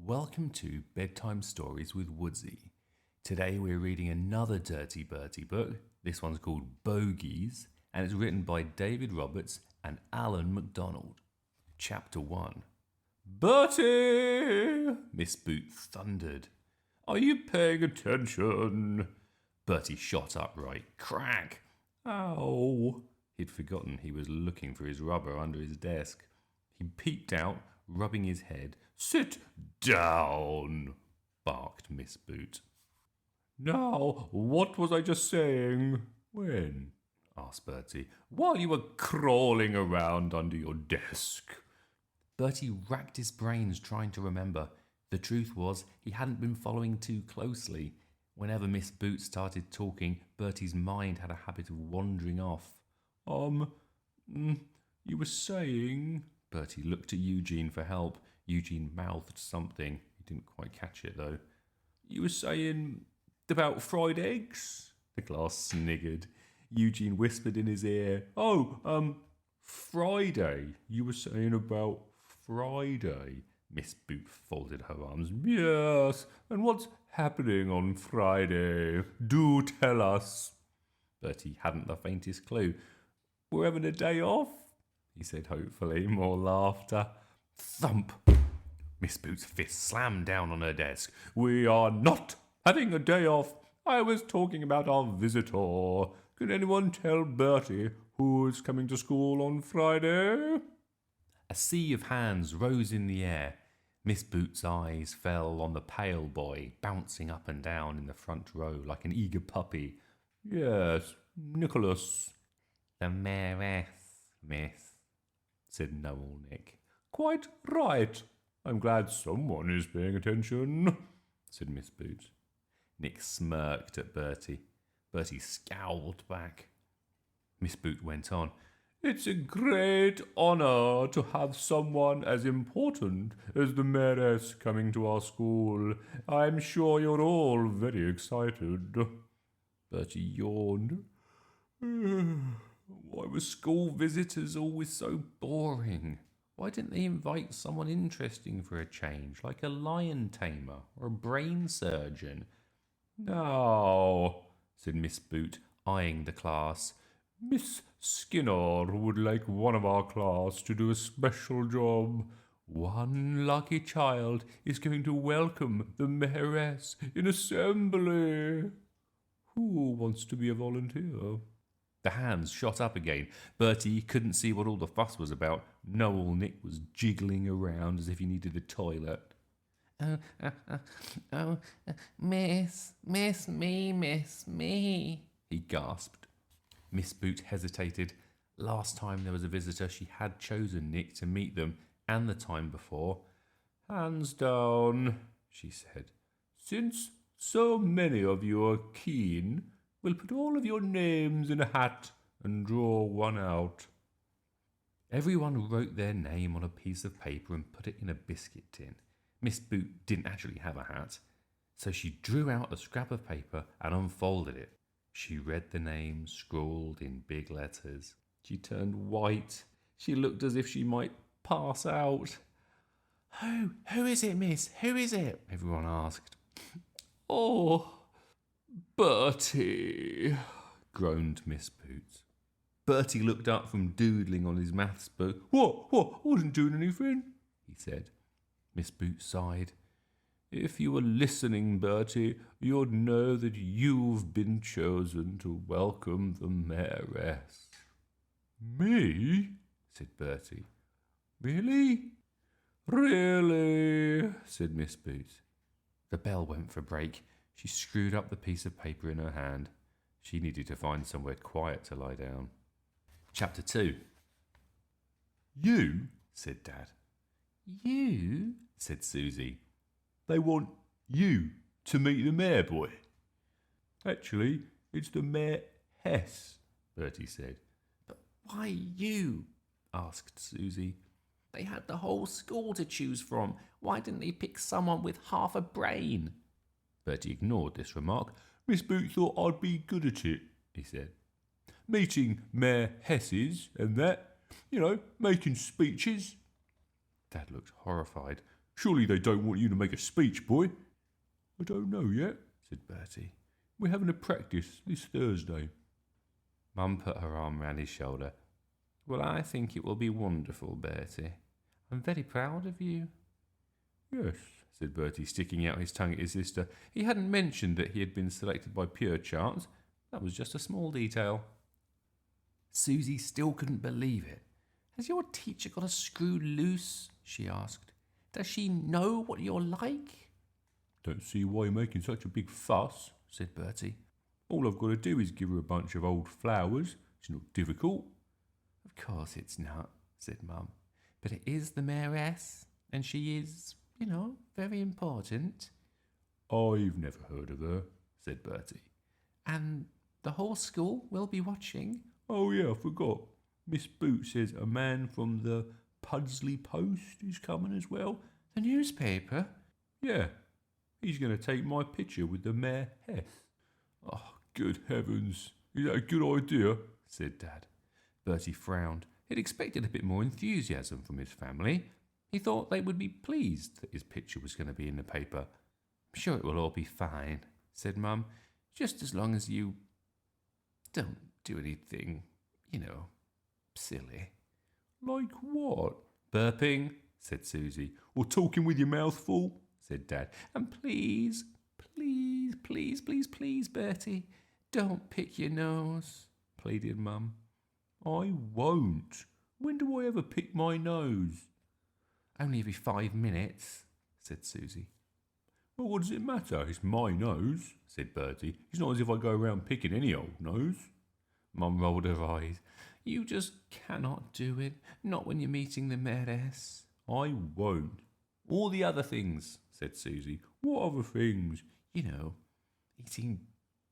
Welcome to Bedtime Stories with Woodsy. Today we're reading another Dirty Bertie book. This one's called Bogeys, and it's written by David Roberts and Alan MacDonald. Chapter 1. Bertie! Miss Boot thundered. Are you paying attention? Bertie shot upright. Crack! Ow! He'd forgotten he was looking for his rubber under his desk. He peeked out, rubbing his head. Sit down, barked Miss Boot. Now, what was I just saying? When? Asked Bertie. While you were crawling around under your desk. Bertie racked his brains trying to remember. The truth was, he hadn't been following too closely. Whenever Miss Boot started talking, Bertie's mind had a habit of wandering off. You were saying... Bertie looked to Eugene for help. Eugene mouthed something. He didn't quite catch it, though. You were saying about fried eggs? The class sniggered. Eugene whispered in his ear. Friday. You were saying about Friday. Miss Boot folded her arms. Yes, and what's happening on Friday? Do tell us. Bertie hadn't the faintest clue. We're having a day off, he said hopefully. More laughter. Thump! Miss Boot's fist slammed down on her desk. We are not having a day off. I was talking about our visitor. Can anyone tell Bertie who is coming to school on Friday? A sea of hands rose in the air. Miss Boot's eyes fell on the pale boy, bouncing up and down in the front row like an eager puppy. Yes, Nicholas. The mayoress, miss, said Noel Nick. Quite right. I'm glad someone is paying attention, said Miss Boot. Nick smirked at Bertie. Bertie scowled back. Miss Boot went on. It's a great honour to have someone as important as the mayoress coming to our school. I'm sure you're all very excited. Bertie yawned. Why were school visitors always so boring? Why didn't they invite someone interesting for a change, like a lion tamer or a brain surgeon? Now, said Miss Boot, eyeing the class, Miss Skinner would like one of our class to do a special job. One lucky child is going to welcome the mayoress in assembly. Who wants to be a volunteer? The hands shot up again. Bertie couldn't see what all the fuss was about. Noel Nick was jiggling around as if he needed the toilet. Miss me, he gasped. Miss Boot hesitated. Last time there was a visitor, she had chosen Nick to meet them, and the time before. Hands down, she said. Since so many of you are keen, we'll put all of your names in a hat and draw one out. Everyone wrote their name on a piece of paper and put it in a biscuit tin. Miss Boot didn't actually have a hat, so she drew out a scrap of paper and unfolded it. She read the names scrawled in big letters. She turned white. She looked as if she might pass out. Who is it, miss? Who is it? Everyone asked. Oh, Bertie, groaned Miss Boot. Bertie looked up from doodling on his maths book. What? I wasn't doing anything, he said. Miss Boot sighed. If you were listening, Bertie, you'd know that you've been chosen to welcome the mayoress. Me? Said Bertie. Really? Really, said Miss Boot. The bell went for break. She screwed up the piece of paper in her hand. She needed to find somewhere quiet to lie down. Chapter 2. You, said Dad. You, said Susie. They want you to meet the mayor, boy. Actually, it's the mayoress, Bertie said. But why you? Asked Susie. They had the whole school to choose from. Why didn't they pick someone with half a brain? Bertie ignored this remark. Miss Boot thought I'd be good at it, he said. Meeting mayoresses and that, making speeches. Dad looked horrified. Surely they don't want you to make a speech, boy. I don't know yet, said Bertie. We're having a practice this Thursday. Mum put her arm round his shoulder. Well, I think it will be wonderful, Bertie. I'm very proud of you. Yes, said Bertie, sticking out his tongue at his sister. He hadn't mentioned that he had been selected by pure chance. That was just a small detail. Susie still couldn't believe it. Has your teacher got a screw loose? She asked. Does she know what you're like? Don't see why you're making such a big fuss, said Bertie. All I've got to do is give her a bunch of old flowers. It's not difficult. Of course it's not, said Mum. But it is the mayoress, and she is, very important. I've never heard of her, said Bertie. And the whole school will be watching. Oh, yeah, I forgot. Miss Boot says a man from the Pudsley Post is coming as well. The newspaper? Yeah. He's going to take my picture with the Mayor Hess. Oh, good heavens. Is that a good idea? Said Dad. Bertie frowned. He'd expected a bit more enthusiasm from his family. He thought they would be pleased that his picture was going to be in the paper. I'm sure it will all be fine, said Mum, just as long as you don't do anything, silly. Like what? Burping, said Susie. Or talking with your mouth full, said Dad. And please, Bertie, don't pick your nose, pleaded Mum. I won't. When do I ever pick my nose? Only every 5 minutes, said Susie. Well, what does it matter? It's my nose, said Bertie. It's not as if I go around picking any old nose. Mum rolled her eyes. You just cannot do it. Not when you're meeting the mayoress. I won't. All the other things, said Susie. What other things? Eating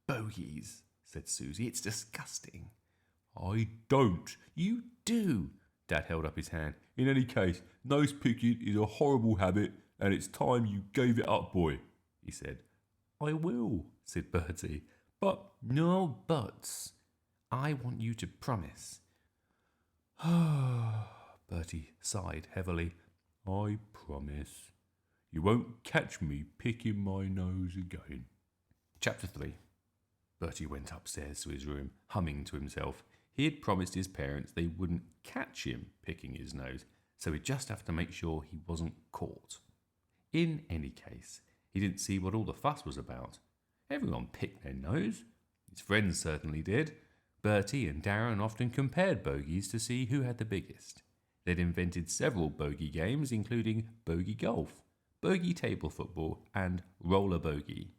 bogeys, said Susie. It's disgusting. I don't. You do. Dad held up his hand. In any case, nose picking is a horrible habit, and it's time you gave it up, boy, he said. I will, said Bertie. But no buts. I want you to promise. Bertie sighed heavily. I promise. You won't catch me picking my nose again. Chapter 3. Bertie went upstairs to his room, humming to himself. He had promised his parents they wouldn't catch him picking his nose, so he'd just have to make sure he wasn't caught. In any case, he didn't see what all the fuss was about. Everyone picked their nose. His friends certainly did. Bertie and Darren often compared bogeys to see who had the biggest. They'd invented several bogey games, including bogey golf, bogey table football, and roller bogey.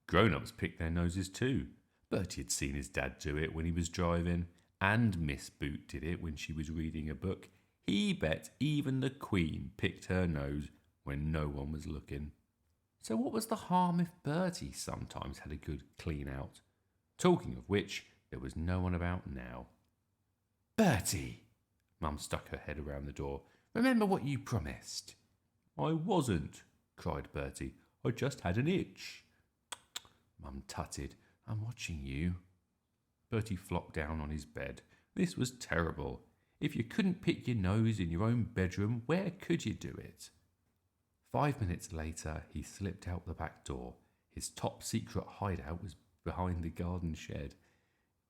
Grown-ups picked their noses too. Bertie had seen his dad do it when he was driving, and Miss Boot did it when she was reading a book. He bet even the Queen picked her nose when no one was looking. So what was the harm if Bertie sometimes had a good clean out? Talking of which, there was no one about now. Bertie! Mum stuck her head around the door. Remember what you promised. I wasn't, cried Bertie. I just had an itch. Mum tutted. I'm watching you. Bertie flopped down on his bed. This was terrible. If you couldn't pick your nose in your own bedroom, where could you do it? 5 minutes later, he slipped out the back door. His top secret hideout was behind the garden shed.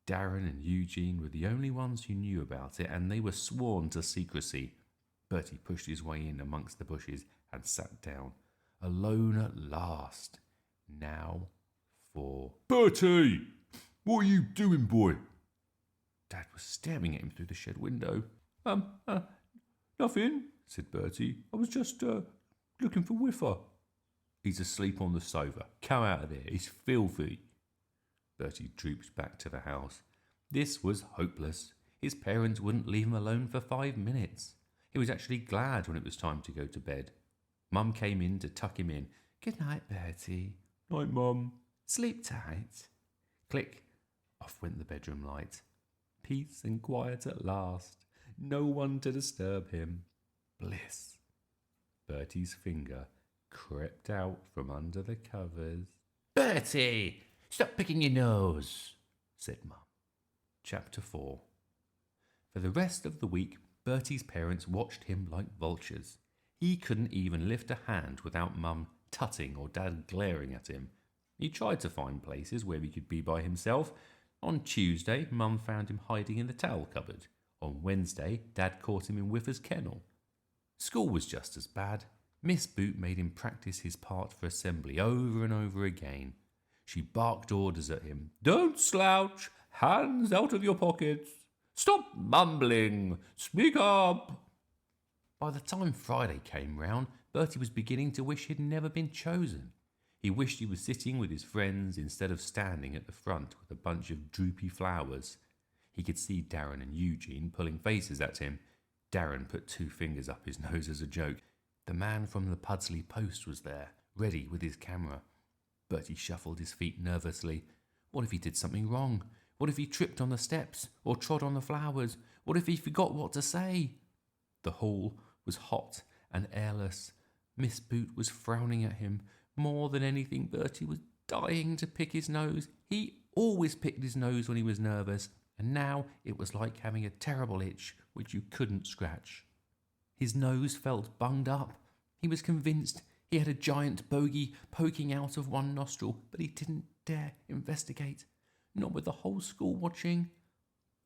Darren and Eugene were the only ones who knew about it, and they were sworn to secrecy. Bertie pushed his way in amongst the bushes and sat down. Alone at last. Now for... Bertie! What are you doing, boy? Dad was staring at him through the shed window. Nothing, said Bertie. I was just, looking for Whiffer. He's asleep on the sofa. Come out of there. He's filthy. Bertie drooped back to the house. This was hopeless. His parents wouldn't leave him alone for 5 minutes. He was actually glad when it was time to go to bed. Mum came in to tuck him in. Good night, Bertie. Night, Mum. Sleep tight. Click. Off went the bedroom light. Peace and quiet at last. No one to disturb him. Bliss. Bertie's finger crept out from under the covers. Bertie! Stop picking your nose, said Mum. Chapter 4. For the rest of the week, Bertie's parents watched him like vultures. He couldn't even lift a hand without Mum tutting or Dad glaring at him. He tried to find places where he could be by himself. On Tuesday, Mum found him hiding in the towel cupboard. On Wednesday, Dad caught him in Whiffer's kennel. School was just as bad. Miss Boot made him practice his part for assembly over and over again. She barked orders at him. "Don't slouch! Hands out of your pockets! Stop mumbling! Speak up!" By the time Friday came round, Bertie was beginning to wish he'd never been chosen. He wished he was sitting with his friends instead of standing at the front with a bunch of droopy flowers. He could see Darren and Eugene pulling faces at him. Darren put 2 fingers up his nose as a joke. The man from the Pudsley Post was there, ready with his camera. Bertie shuffled his feet nervously. What if he did something wrong? What if he tripped on the steps or trod on the flowers? What if he forgot what to say? The hall was hot and airless. Miss Boot was frowning at him. More than anything, Bertie was dying to pick his nose. He always picked his nose when he was nervous, and now it was like having a terrible itch which you couldn't scratch. His nose felt bunged up. He was convinced he had a giant bogey poking out of one nostril, but he didn't dare investigate, not with the whole school watching.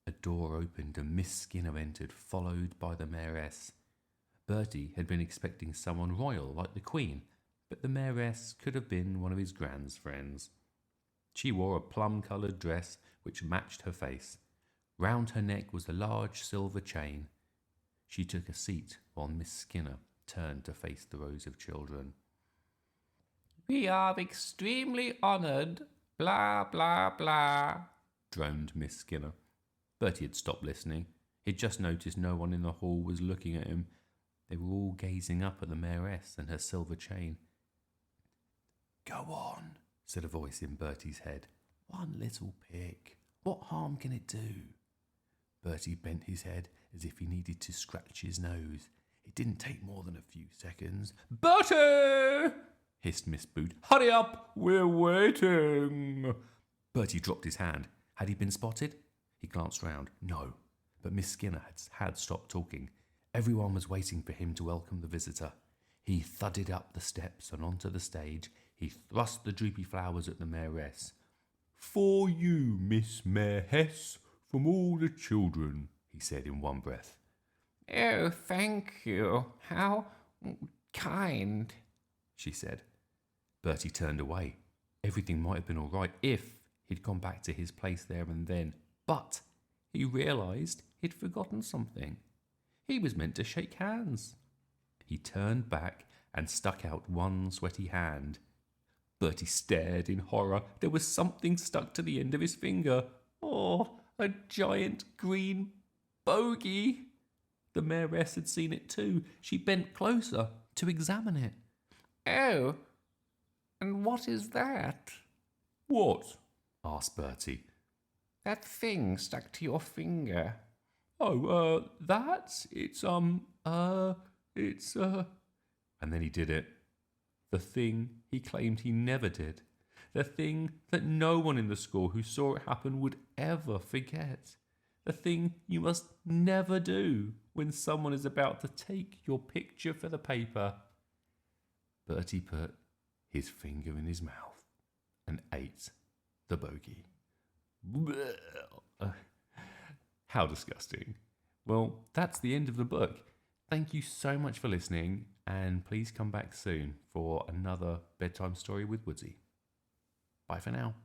A door opened and Miss Skinner entered, followed by the mayoress. Bertie had been expecting someone royal like the Queen, but the mayoress could have been one of his grand's friends. She wore a plum-coloured dress which matched her face. Round her neck was a large silver chain. She took a seat while Miss Skinner turned to face the rows of children. "We are extremely honoured, blah, blah, blah," droned Miss Skinner. Bertie had stopped listening. He'd just noticed no one in the hall was looking at him. They were all gazing up at the mayoress and her silver chain. "Go on," said a voice in Bertie's head. "One little pick. What harm can it do?" Bertie bent his head as if he needed to scratch his nose. It didn't take more than a few seconds. "Bertie!" hissed Miss Boot. "Hurry up! We're waiting!" Bertie dropped his hand. Had he been spotted? He glanced round. No, but Miss Skinner had stopped talking. Everyone was waiting for him to welcome the visitor. He thudded up the steps and onto the stage. He thrust the droopy flowers at the mayoress. "For you, Miss Mayoress, from all the children," he said in one breath. "Oh, thank you. How kind," she said. Bertie turned away. Everything might have been all right if he'd gone back to his place there and then, but he realised he'd forgotten something. He was meant to shake hands. He turned back and stuck out one sweaty hand. Bertie stared in horror. There was something stuck to the end of his finger. Oh, a giant green bogey. The mayoress had seen it too. She bent closer to examine it. "Oh, and what is that?" "What?" asked Bertie. "That thing stuck to your finger." "Oh, that? It's. And then he did it. The thing he claimed he never did. The thing that no one in the school who saw it happen would ever forget. The thing you must never do when someone is about to take your picture for the paper. Bertie put his finger in his mouth and ate the bogey. How disgusting. Well, that's the end of the book. Thank you so much for listening, and please come back soon for another bedtime story with Woodsy. Bye for now.